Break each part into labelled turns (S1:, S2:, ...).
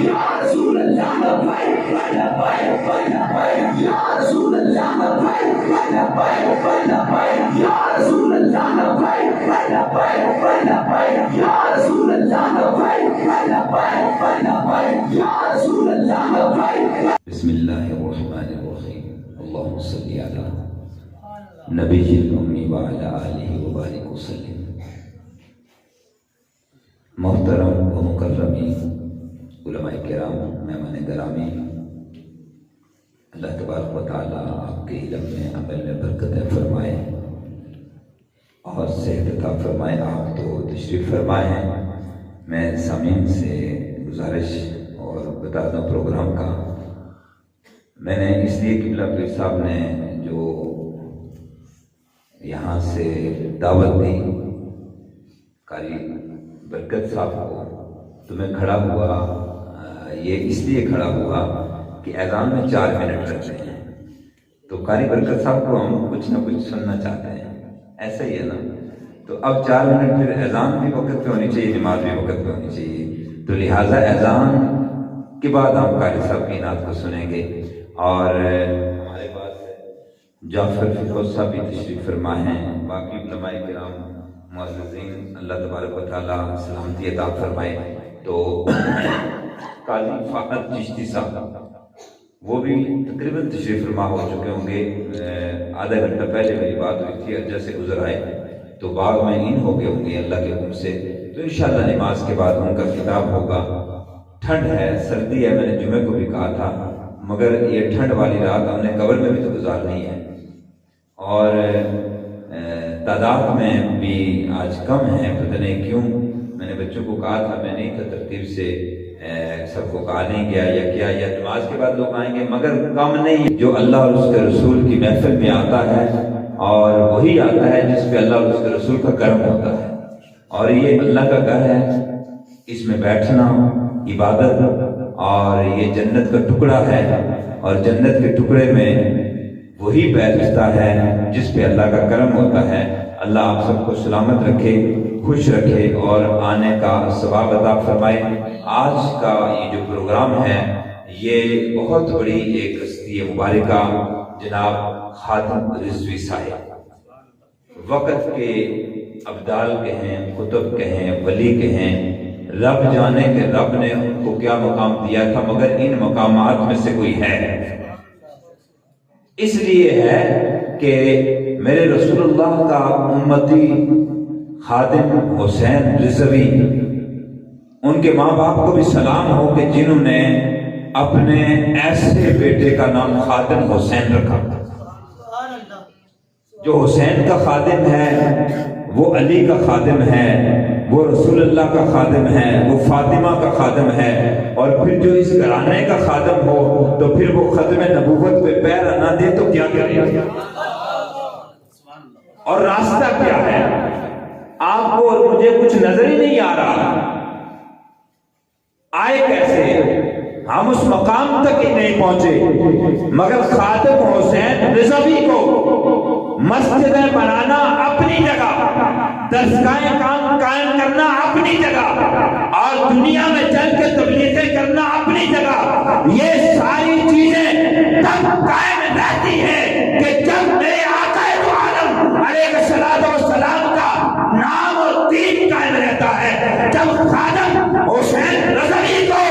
S1: یا رسول اللہ لبیک لبیک لبیک یا رسول اللہ لبیک لبیک لبیک یا رسول اللہ لبیک لبیک لبیک یا رسول اللہ لبیک لبیک لبیک یا رسول اللہ لبیک.
S2: بسم اللہ الرحمن الرحیم. اللہم صلی علی نبی الامی وعلی آلہ وبارک وسلم. محترم و مکرمی علماء کرام، مہمان گرامی، اللہ تبارک و تعالیٰ آپ کے علم میں عمل میں برکت فرمائے اور صحت عطا فرمائے. آپ تو تشریف فرمائے ہیں. میں سامعین سے گزارش اور بتا دوں پروگرام کا، میں نے اس لیے قبلہ پیر صاحب نے جو یہاں سے دعوت دی قاری برکت صاحب کو، تو میں کھڑا ہوا. یہ اس لیے کھڑا ہوا کہ اذان میں 4 منٹ رہتے ہیں، تو قاری برکت صاحب کو ہم کچھ نہ کچھ سننا چاہتے ہیں، ایسا ہی ہے نا. تو اب 4 منٹ پھر اذان بھی وقت پہ ہونی چاہیے، نماز بھی وقت پہ ہونی چاہیے، تو لہٰذا اذان کے بعد ہم قاری صاحب کی نعت کو سنیں گے. اور ہمارے پاس جعفر فیروز صاحب بھی تشریف فرما ہیں. باقی علماء کرام معززین، اللہ تبارک و تعالیٰ سلامتی عطا فرمائے. تو قاضی فاقد چشتی صاحب وہ بھی تقریباً تشریف فرما ہو چکے ہوں گے. آدھا گھنٹہ پہلے میری بات ہوئی تھی، ارجہ سے گزر آئے تو باغ میں ان ہو گئے ہوں گے اللہ کے حکم سے. تو انشاءاللہ نماز کے بعد ان کا خطاب ہوگا. ٹھنڈ ہے، سردی ہے، میں نے جمعے کو بھی کہا تھا، مگر یہ ٹھنڈ والی رات ہم نے قبر میں بھی تو گزارنی ہے، اور تعداد میں بھی آج کم ہے، پتہ نہیں کیوں. میں نے بچوں کو کہا تھا، میں نہیں تھا ترتیب سے سب کو کہا نہیں گیا یا کیا، یا نماز کے بعد لوگ آئیں گے، مگر کم نہیں. جو اللہ اور اس کے رسول کی محفل میں آتا ہے اور وہی آتا ہے جس پہ اللہ اور اس کے رسول کا کرم ہوتا ہے. اور یہ اللہ کا گھر ہے، اس میں بیٹھنا عبادت، اور یہ جنت کا ٹکڑا ہے، اور جنت کے ٹکڑے میں وہی بیٹھتا ہے جس پہ اللہ کا کرم ہوتا ہے. اللہ آپ سب کو سلامت رکھے، خوش رکھے اور آنے کا ثواب عطا فرمائے. آج کا یہ جو پروگرام ہے یہ بہت بڑی ایک ہستی مبارکہ جناب خادم رضوی صاحب، وقت کے ابدال کہیں، کتب کہیں، ولی کہیں، رب جانے کہ رب نے ان کو کیا مقام دیا تھا، مگر ان مقامات میں سے کوئی ہے. اس لیے ہے کہ میرے رسول اللہ کا امتی خادم حسین رضوی، ان کے ماں باپ کو بھی سلام ہو کہ جنہوں نے اپنے ایسے بیٹے کا نام خادم حسین رکھا. جو حسین کا خادم ہے وہ علی کا خادم ہے، وہ رسول اللہ کا خادم ہے، وہ فاطمہ کا خادم ہے. اور پھر جو اس گھرانے کا خادم ہو تو پھر وہ ختم نبوت پہ پیر نہ دے تو کیا کرے؟ اور راستہ کیا ہے؟ آپ کو اور مجھے کچھ نظر ہی نہیں آ رہا. آئے کیسے؟ ہم اس مقام تک ہی نہیں پہنچے، مگر خادم حسین رضوی کو مسجدیں بنانا اپنی جگہ، درسگاہیں قائم کرنا اپنی جگہ، اور دنیا میں چل کے تبلیغیں کرنا اپنی جگہ. یہ ساری چیزیں تب قائم رہتی ہیں کہ جب میرے آقا دو عالم علیہ الصلوۃ والسلام کا نام اور دین قائم رہتا ہے. جب خادم حسین رضوی کو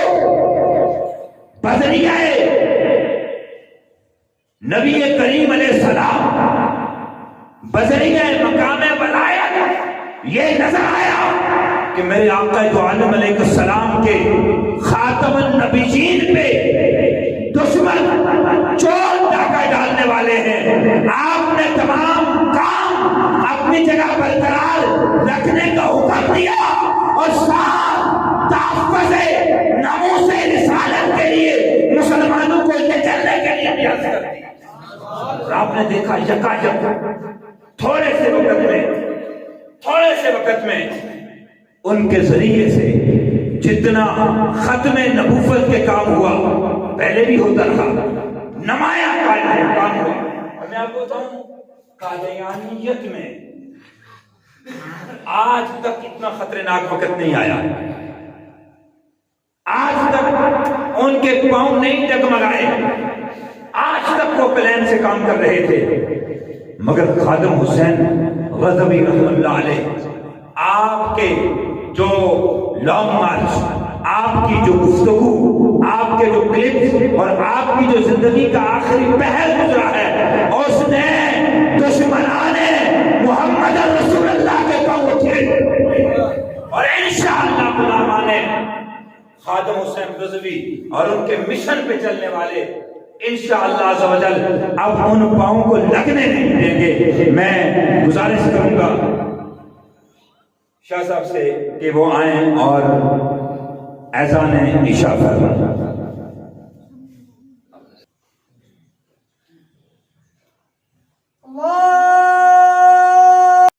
S2: بدریہ نبی کریم علیہ السلام، بدریہ مقام ولایت یہ نظر آیا کہ میرے آقا دو عالم علیہ السلام کے خاتم النبیین پہ دشمن چور ڈاکہ ڈالنے والے ہیں. آپ نے تمام کام اپنی جگہ برقرار رکھنے کا حکم دیا اور ساتھ تحفظ ناموس رسالت کے لیے مسلمانوں کو لے چلنے کے لیے نیاز کر دی. آپ نے دیکھا یکایک تھوڑے سے وقت میں ان کے ذریعے سے جتنا ختم نبوت کے کام ہوا، پہلے بھی ہوتا رہا، نمایاں کام ہوا. میں آپ کو بتاؤں، قادیانیت میں آج تک اتنا خطرناک وقت نہیں آیا. آج تک ان کے پاؤں نہیں ڈگمگائے، آج تک وہ پلین سے کام کر رہے تھے، مگر خادم حسین غزوی رحمۃ اللہ علیہ آپ کے جو لانگ مارچ، آپ کی جو گفتگو، آپ کے جو کلپس اور آپ کی جو زندگی کا آخری پہر گزرا ہے، اس نے دشمنان محمد رسول اللہ کے پاؤں اٹھے، اور انشاءاللہ غلامان خادم حسین رضوی اور ان کے مشن پہ چلنے والے انشاءاللہ عز و جل اب ان پاؤں کو لگنے نہیں دیں گے۔ میں گزارش کروں گا شاہ صاحب سے کہ وہ آئیں اور اذان عشاء فرمائیں۔